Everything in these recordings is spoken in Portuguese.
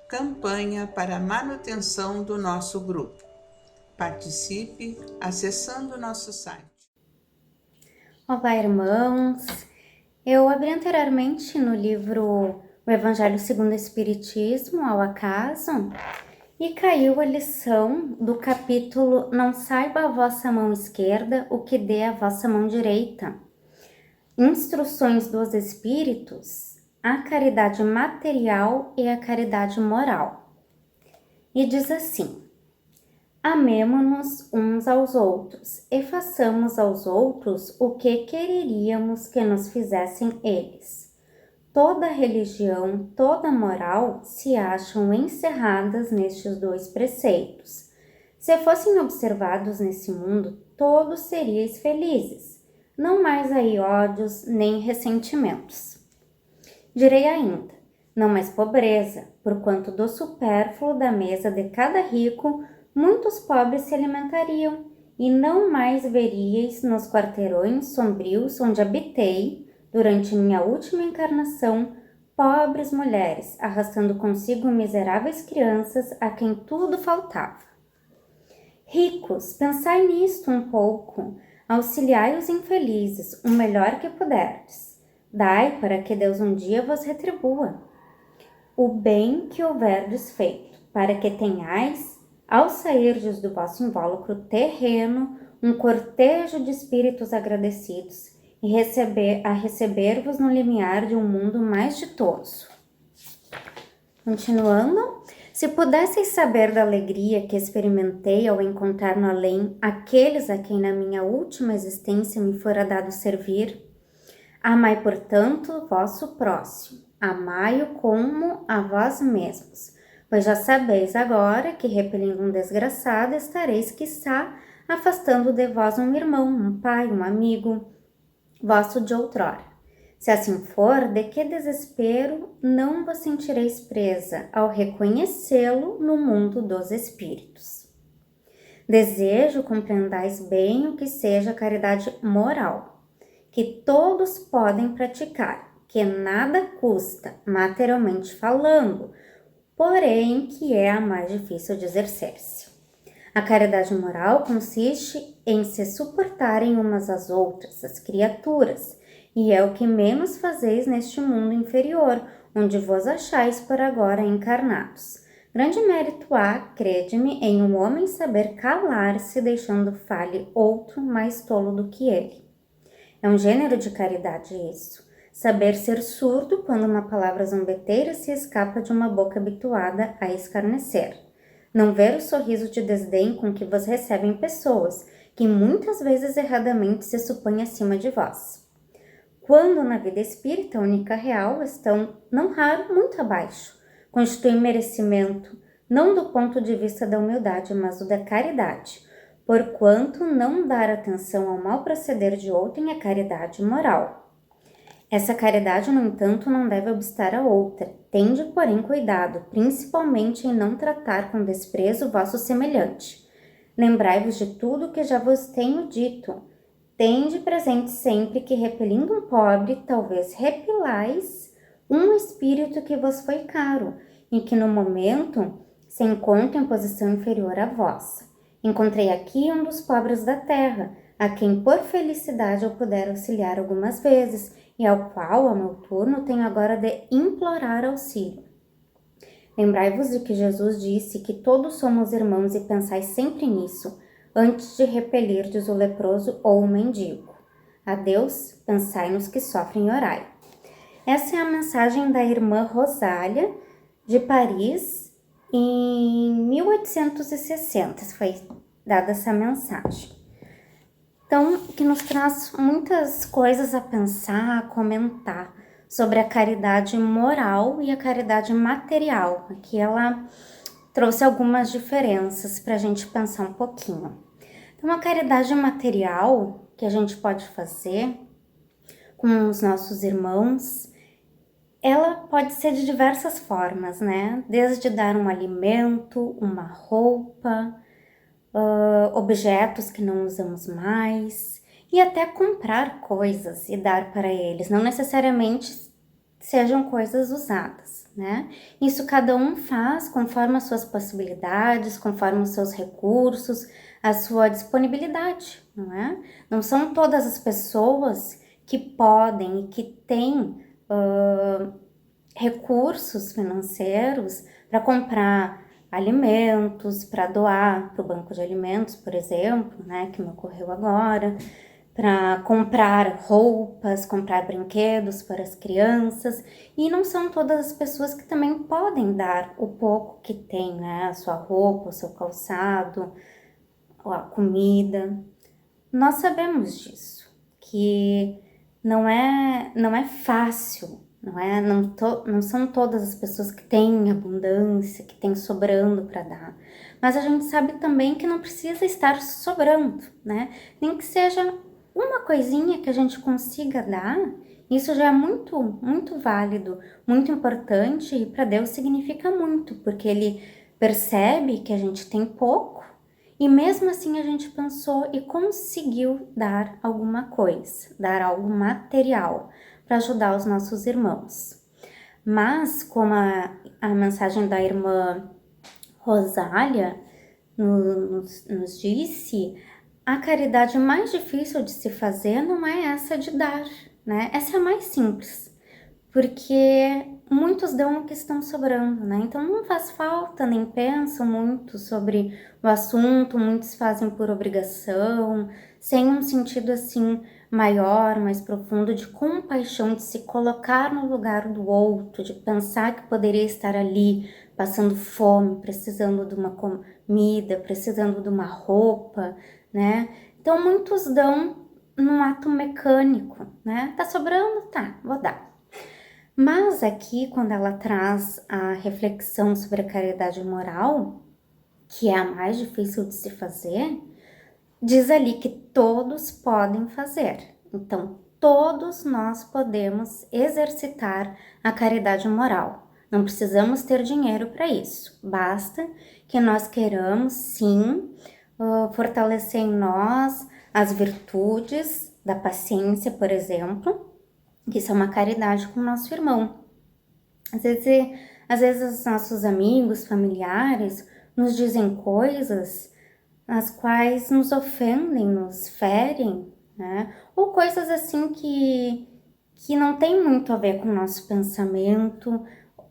Campanha para a manutenção do nosso grupo. Participe acessando nosso site. Olá, irmãos! Eu abri anteriormente no livro O Evangelho segundo o Espiritismo, ao acaso, e caiu a lição do capítulo Não saiba a vossa mão esquerda o que dê a vossa mão direita. Instruções dos Espíritos, a caridade material e a caridade moral. E diz assim: amemo-nos uns aos outros e façamos aos outros o que quereríamos que nos fizessem eles. Toda religião, toda moral se acham encerradas nestes dois preceitos. Se fossem observados nesse mundo, todos seríeis felizes. Não mais aí ódios nem ressentimentos. Direi ainda, não mais pobreza, porquanto do supérfluo da mesa de cada rico muitos pobres se alimentariam, e não mais veríeis nos quarteirões sombrios onde habitei, durante minha última encarnação, pobres mulheres, arrastando consigo miseráveis crianças a quem tudo faltava. Ricos, pensai nisto um pouco, auxiliai os infelizes, o melhor que puderdes. Dai para que Deus um dia vos retribua o bem que houverdes feito, para que tenhais, ao sairdes do vosso invólucro terreno, um cortejo de espíritos agradecidos e receber-vos no limiar de um mundo mais ditoso. Continuando, se pudesseis saber da alegria que experimentei ao encontrar no além aqueles a quem na minha última existência me fora dado servir, amai, portanto, vosso próximo, amai-o como a vós mesmos, pois já sabeis agora que, repelindo um desgraçado, estareis, quiçá, afastando de vós um irmão, um pai, um amigo vosso de outrora. Se assim for, de que desespero não vos sentireis presa ao reconhecê-lo no mundo dos espíritos. Desejo compreendais bem o que seja a caridade moral, que todos podem praticar, que nada custa, materialmente falando, porém que é a mais difícil de exercer-se. A caridade moral consiste em se suportarem umas às outras, as criaturas, e é o que menos fazeis neste mundo inferior, onde vos achais por agora encarnados. Grande mérito há, crede-me, em um homem saber calar-se, deixando fale outro mais tolo do que ele. É um gênero de caridade isso. Saber ser surdo quando uma palavra zombeteira se escapa de uma boca habituada a escarnecer. Não ver o sorriso de desdém com que vos recebem pessoas, que muitas vezes erradamente se supõem acima de vós. Quando na vida espírita única real estão, não raro, muito abaixo, constituem merecimento, não do ponto de vista da humildade, mas do da caridade, porquanto não dar atenção ao mau proceder de outrem é caridade moral. Essa caridade, no entanto, não deve obstar a outra. Tende, porém, cuidado, principalmente em não tratar com desprezo o vosso semelhante. Lembrai-vos de tudo o que já vos tenho dito. Tende presente sempre que, repelindo um pobre, talvez repelais um espírito que vos foi caro, e que no momento se encontra em posição inferior à vossa. Encontrei aqui um dos pobres da terra, a quem por felicidade eu puder auxiliar algumas vezes, e ao qual, ao meu turno, tenho agora de implorar auxílio. Lembrai-vos de que Jesus disse que todos somos irmãos e pensai sempre nisso, antes de repelirdes o leproso ou o mendigo. A Deus, pensai nos que sofrem e orai. Essa é a mensagem da irmã Rosália, de Paris, em 1860, foi dada essa mensagem. Então, que nos traz muitas coisas a pensar, a comentar sobre a caridade moral e a caridade material. Aqui ela trouxe algumas diferenças para a gente pensar um pouquinho. Então, a caridade material que a gente pode fazer com os nossos irmãos, ela pode ser de diversas formas, né? Desde dar um alimento, uma roupa, objetos que não usamos mais, e até comprar coisas e dar para eles. Não necessariamente sejam coisas usadas, né? Isso cada um faz conforme as suas possibilidades, conforme os seus recursos, a sua disponibilidade, não é? Não são todas as pessoas que podem e que têm recursos financeiros para comprar alimentos, para doar para o banco de alimentos, por exemplo, né, que me ocorreu agora, para comprar roupas, comprar brinquedos para as crianças, e não são todas as pessoas que também podem dar o pouco que tem, né, a sua roupa, o seu calçado, a comida. Nós sabemos disso, que não é fácil, não são todas as pessoas que têm abundância, que têm sobrando para dar. Mas a gente sabe também que não precisa estar sobrando, né? Nem que seja uma coisinha que a gente consiga dar, isso já é muito, muito válido, muito importante, e para Deus significa muito, porque Ele percebe que a gente tem pouco, e mesmo assim a gente pensou e conseguiu dar alguma coisa, dar algo material para ajudar os nossos irmãos. Mas, como a mensagem da irmã Rosália nos disse, a caridade mais difícil de se fazer não é essa de dar, né? Essa é a mais simples, porque muitos dão o que estão sobrando, né? Então não faz falta, nem pensam muito sobre o assunto, muitos fazem por obrigação, sem um sentido assim maior, mais profundo de compaixão, de se colocar no lugar do outro, de pensar que poderia estar ali passando fome, precisando de uma comida, precisando de uma roupa, né? Então muitos dão num ato mecânico, né? Tá sobrando? Tá, vou dar. Mas aqui, quando ela traz a reflexão sobre a caridade moral, que é a mais difícil de se fazer, diz ali que todos podem fazer. Então, todos nós podemos exercitar a caridade moral. Não precisamos ter dinheiro para isso. Basta que nós queiramos, sim, fortalecer em nós as virtudes da paciência, por exemplo, que isso é uma caridade com o nosso irmão. Às vezes os nossos amigos, familiares, nos dizem coisas as quais nos ofendem, nos ferem, né? Ou coisas assim que não tem muito a ver com o nosso pensamento,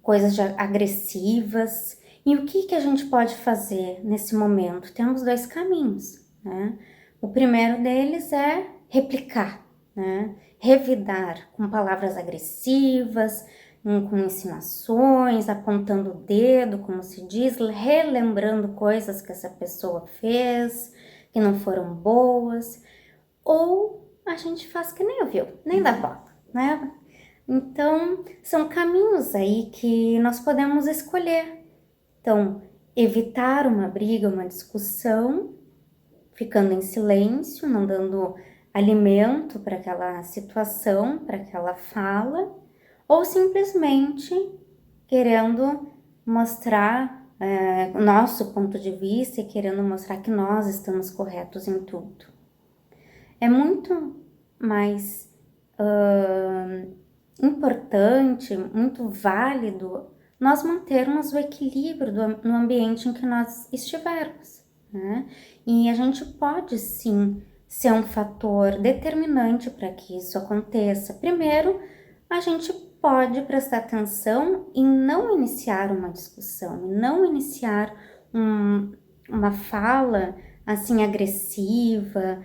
coisas agressivas. E o que a gente pode fazer nesse momento? Temos dois caminhos, né? O primeiro deles é replicar, né? Revidar com palavras agressivas, com insinuações, apontando o dedo, como se diz, relembrando coisas que essa pessoa fez, que não foram boas. Ou a gente faz que nem ouviu, nem dá bola, né? Então, são caminhos aí que nós podemos escolher. Então, evitar uma briga, uma discussão, ficando em silêncio, não dando alimento para aquela situação, para aquela fala, ou simplesmente querendo mostrar o nosso ponto de vista e querendo mostrar que nós estamos corretos em tudo. É muito mais importante, muito válido nós mantermos o equilíbrio no ambiente em que nós estivermos, né? E a gente pode sim ser um fator determinante para que isso aconteça. Primeiro, a gente pode prestar atenção em não iniciar uma discussão, em não iniciar uma fala assim agressiva,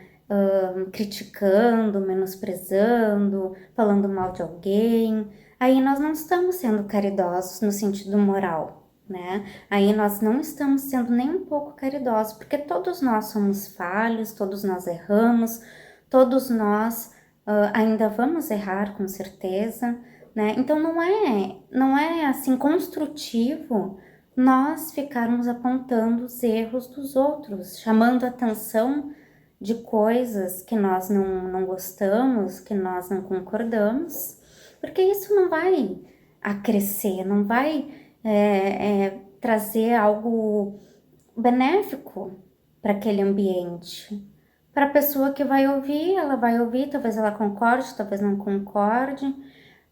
criticando, menosprezando, falando mal de alguém. Aí nós não estamos sendo caridosos no sentido moral, né? Aí nós não estamos sendo nem um pouco caridosos, porque todos nós somos falhos, todos nós erramos, todos nós ainda vamos errar com certeza, né? Então não é assim construtivo nós ficarmos apontando os erros dos outros, chamando a atenção de coisas que nós não gostamos, que nós não concordamos, porque isso não vai acrescer, não vai trazer algo benéfico para aquele ambiente. Para a pessoa que vai ouvir, ela vai ouvir, talvez ela concorde, talvez não concorde,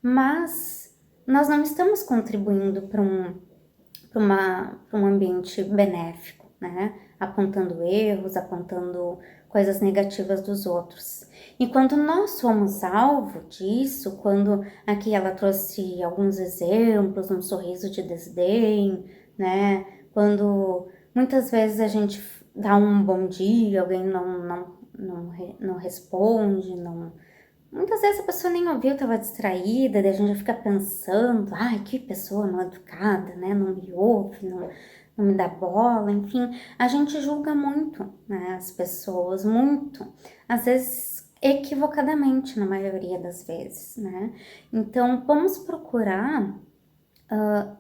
mas nós não estamos contribuindo para um ambiente benéfico, né? Apontando erros, apontando coisas negativas dos outros. E quando nós somos alvo disso, quando aqui ela trouxe alguns exemplos, um sorriso de desdém, né? Quando muitas vezes a gente dá um bom dia, alguém não responde, muitas vezes a pessoa nem ouviu, estava distraída, daí a gente já fica pensando, ai, que pessoa mal educada, né? Não me ouve, não me dá bola, enfim. A gente julga muito, né, as pessoas, muito. Às vezes equivocadamente, na maioria das vezes, né? Então, vamos procurar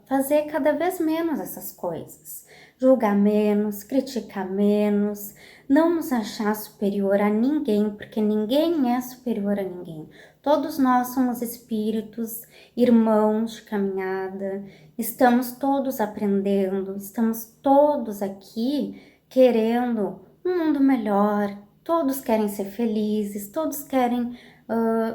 fazer cada vez menos essas coisas. Julgar menos, criticar menos, não nos achar superior a ninguém, porque ninguém é superior a ninguém. Todos nós somos espíritos, irmãos de caminhada, estamos todos aprendendo, estamos todos aqui querendo um mundo melhor, todos querem ser felizes, todos querem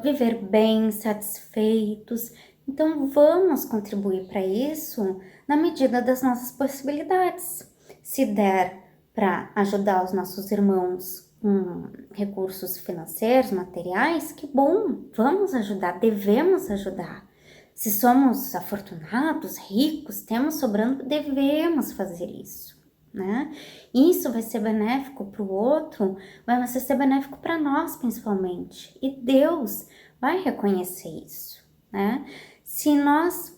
viver bem, satisfeitos. Então, vamos contribuir para isso na medida das nossas possibilidades. Se der para ajudar os nossos irmãos com recursos financeiros, materiais, que bom, vamos ajudar, devemos ajudar. Se somos afortunados, ricos, temos sobrando, devemos fazer isso, né? Isso vai ser benéfico para o outro, vai ser benéfico para nós principalmente. E Deus vai reconhecer isso, né? Se nós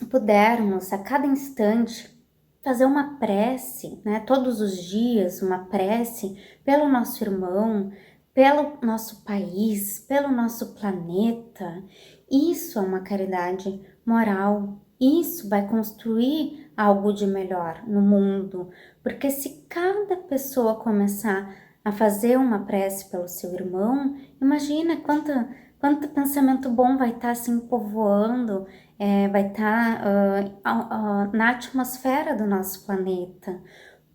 pudermos a cada instante fazer uma prece, né, todos os dias, uma prece pelo nosso irmão, pelo nosso país, pelo nosso planeta, isso é uma caridade moral. Isso vai construir algo de melhor no mundo, porque se cada pessoa começar a fazer uma prece pelo seu irmão, imagina quanto pensamento bom vai estar assim povoando, vai estar na atmosfera do nosso planeta,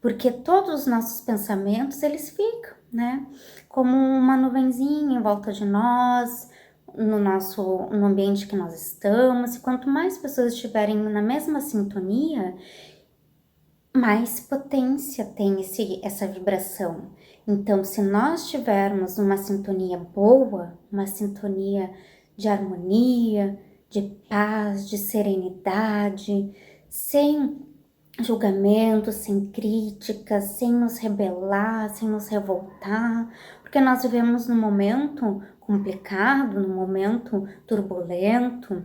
porque todos os nossos pensamentos, eles ficam, né, como uma nuvenzinha em volta de nós, no ambiente que nós estamos, e quanto mais pessoas estiverem na mesma sintonia, mais potência tem essa vibração. Então, se nós tivermos uma sintonia boa, uma sintonia de harmonia, de paz, de serenidade, sem julgamento, sem críticas, sem nos rebelar, sem nos revoltar, porque nós vivemos num momento complicado, num momento turbulento,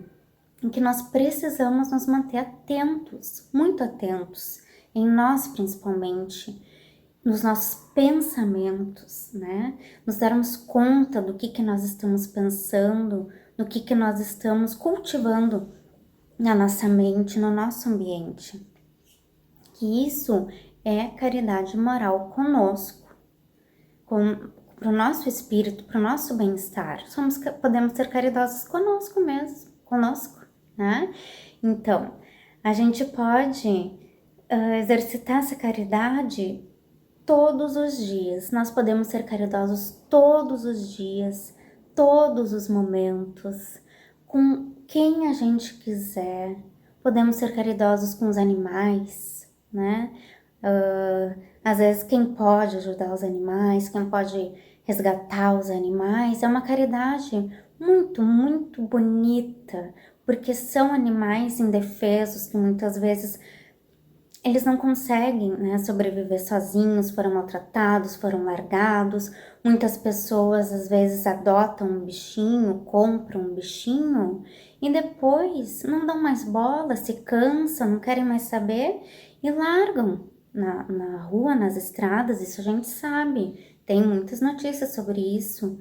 em que nós precisamos nos manter atentos, muito atentos, em nós principalmente, nos nossos pensamentos, né? Nos darmos conta do que nós estamos pensando, do que nós estamos cultivando na nossa mente, no nosso ambiente. Que isso é caridade moral conosco, para o nosso espírito, para o nosso bem-estar. Podemos ser caridosos conosco mesmo, conosco, né? Então, a gente pode exercitar essa caridade todos os dias. Nós podemos ser caridosos todos os dias, todos os momentos, com quem a gente quiser. Podemos ser caridosos com os animais, né? Às vezes quem pode ajudar os animais, quem pode resgatar os animais, é uma caridade muito, muito bonita, porque são animais indefesos que muitas vezes eles não conseguem, né, sobreviver sozinhos, foram maltratados, foram largados. Muitas pessoas às vezes adotam um bichinho, compram um bichinho e depois não dão mais bola, se cansam, não querem mais saber e largam na rua, nas estradas. Isso a gente sabe, tem muitas notícias sobre isso.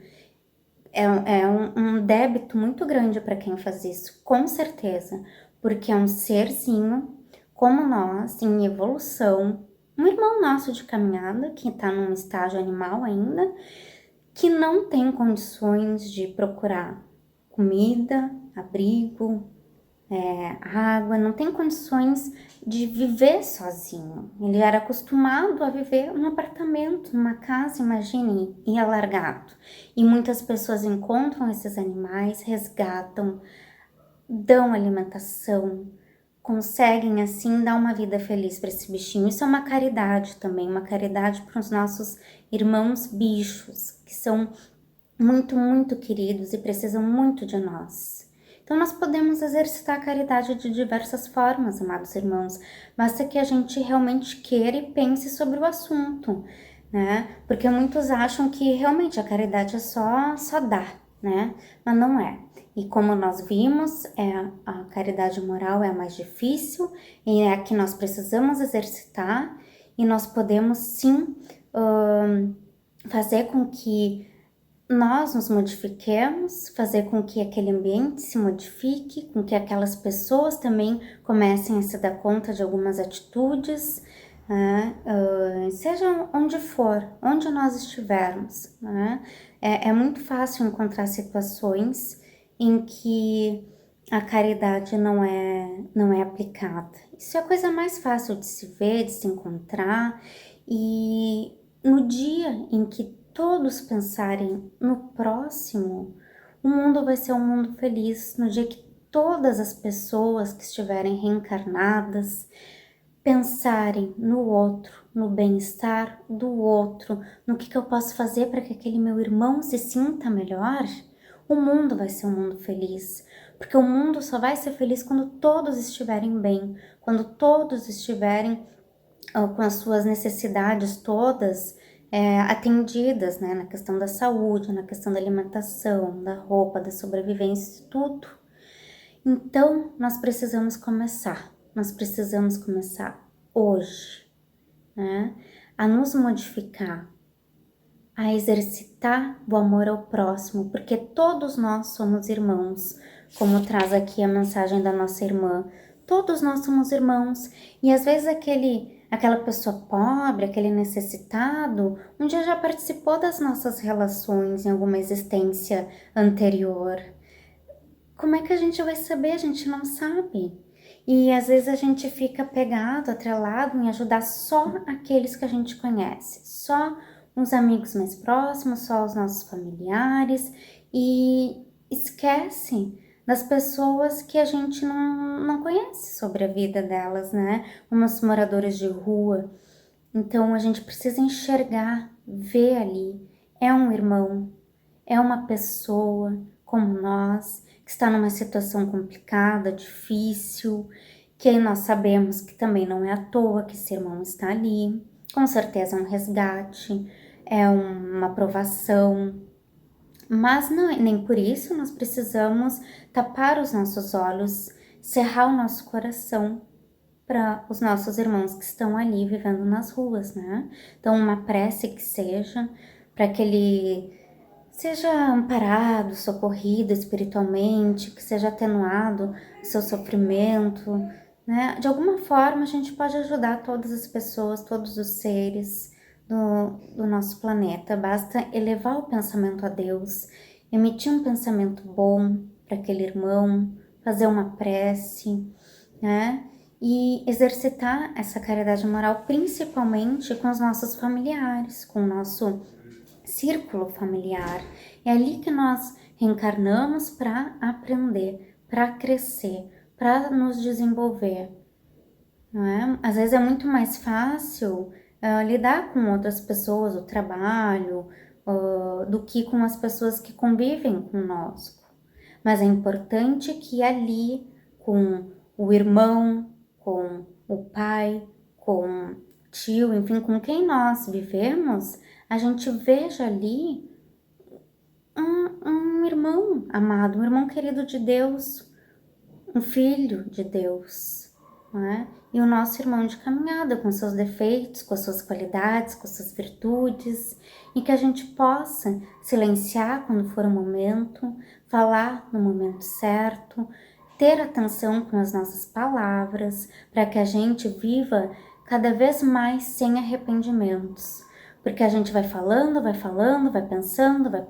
É um débito muito grande para quem faz isso, com certeza, porque é um serzinho como nós, em evolução, um irmão nosso de caminhada, que está num estágio animal ainda, que não tem condições de procurar comida, abrigo, água, não tem condições de viver sozinho. Ele era acostumado a viver num apartamento, numa casa, imagine, e é largado. E muitas pessoas encontram esses animais, resgatam, dão alimentação, conseguem assim dar uma vida feliz para esse bichinho. Isso é uma caridade também, uma caridade para os nossos irmãos bichos, que são muito, muito queridos e precisam muito de nós. Então nós podemos exercitar a caridade de diversas formas, amados irmãos. Basta que a gente realmente queira e pense sobre o assunto, né? Porque muitos acham que realmente a caridade é só dar, né? Mas não é. E como nós vimos, a caridade moral é a mais difícil e é a que nós precisamos exercitar, e nós podemos sim fazer com que nós nos modifiquemos, fazer com que aquele ambiente se modifique, com que aquelas pessoas também comecem a se dar conta de algumas atitudes, né? Seja onde for, onde nós estivermos, né? É muito fácil encontrar situações em que a caridade não é aplicada. Isso é a coisa mais fácil de se ver, de se encontrar, e no dia em que todos pensarem no próximo, o mundo vai ser um mundo feliz. No dia que todas as pessoas que estiverem reencarnadas pensarem no outro, no bem-estar do outro, no que eu posso fazer para que aquele meu irmão se sinta melhor, o mundo vai ser um mundo feliz. Porque o mundo só vai ser feliz quando todos estiverem bem, quando todos estiverem com as suas necessidades todas atendidas, né? Na questão da saúde, na questão da alimentação, da roupa, da sobrevivência, tudo. Então, nós precisamos começar hoje, né? A nos modificar, a exercitar o amor ao próximo, porque todos nós somos irmãos, como traz aqui a mensagem da nossa irmã. Todos nós somos irmãos, e às vezes aquela pessoa pobre, aquele necessitado, um dia já participou das nossas relações em alguma existência anterior. Como é que a gente vai saber? A gente não sabe. E às vezes a gente fica pegado, atrelado em ajudar só aqueles que a gente conhece, só os amigos mais próximos, só os nossos familiares, e esquece das pessoas que a gente não conhece sobre a vida delas, né? Como os moradores de rua. Então a gente precisa enxergar, ver ali, é um irmão, é uma pessoa como nós, que está numa situação complicada, difícil, que nós sabemos que também não é à toa que esse irmão está ali. Com certeza é um resgate, é uma provação, mas não, nem por isso nós precisamos tapar os nossos olhos, cerrar o nosso coração para os nossos irmãos que estão ali vivendo nas ruas, né? Então, uma prece que seja para que ele seja amparado, socorrido espiritualmente, que seja atenuado o seu sofrimento, né? De alguma forma a gente pode ajudar todas as pessoas, todos os seres do nosso planeta. Basta elevar o pensamento a Deus, emitir um pensamento bom para aquele irmão, fazer uma prece, né? E exercitar essa caridade moral principalmente com os nossos familiares, com o nosso círculo familiar. É ali que nós reencarnamos para aprender, para crescer, para nos desenvolver, não é? Às vezes é muito mais fácil lidar com outras pessoas, o trabalho, do que com as pessoas que convivem conosco. Mas é importante que ali, com o irmão, com o pai, com o tio, enfim, com quem nós vivemos, a gente veja ali um irmão amado, um irmão querido de Deus, um filho de Deus, não é? E o nosso irmão de caminhada, com seus defeitos, com as suas qualidades, com as suas virtudes, e que a gente possa silenciar quando for o momento, falar no momento certo, ter atenção com as nossas palavras, para que a gente viva cada vez mais sem arrependimentos. Porque a gente vai falando, vai pensando, vai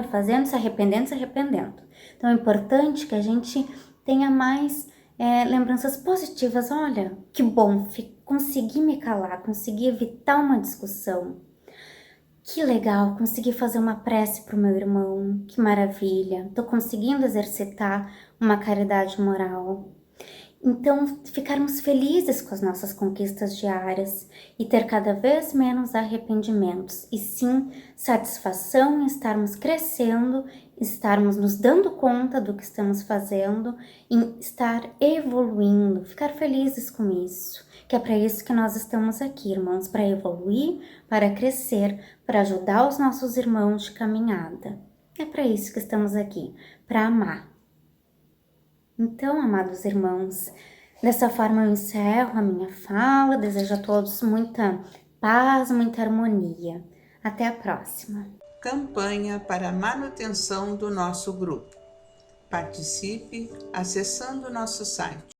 fazendo, se arrependendo. Então é importante que a gente tenha mais lembranças positivas. Olha, que bom, consegui me calar, consegui evitar uma discussão. Que legal, consegui fazer uma prece para o meu irmão, que maravilha. Estou conseguindo exercitar uma caridade moral. Então, ficarmos felizes com as nossas conquistas diárias e ter cada vez menos arrependimentos, e sim satisfação em estarmos crescendo, estarmos nos dando conta do que estamos fazendo, em estar evoluindo, ficar felizes com isso, que é para isso que nós estamos aqui, irmãos, para evoluir, para crescer, para ajudar os nossos irmãos de caminhada. É para isso que estamos aqui, para amar. Então, amados irmãos, dessa forma eu encerro a minha fala, desejo a todos muita paz, muita harmonia. Até a próxima. Campanha para a manutenção do nosso grupo. Participe acessando nosso site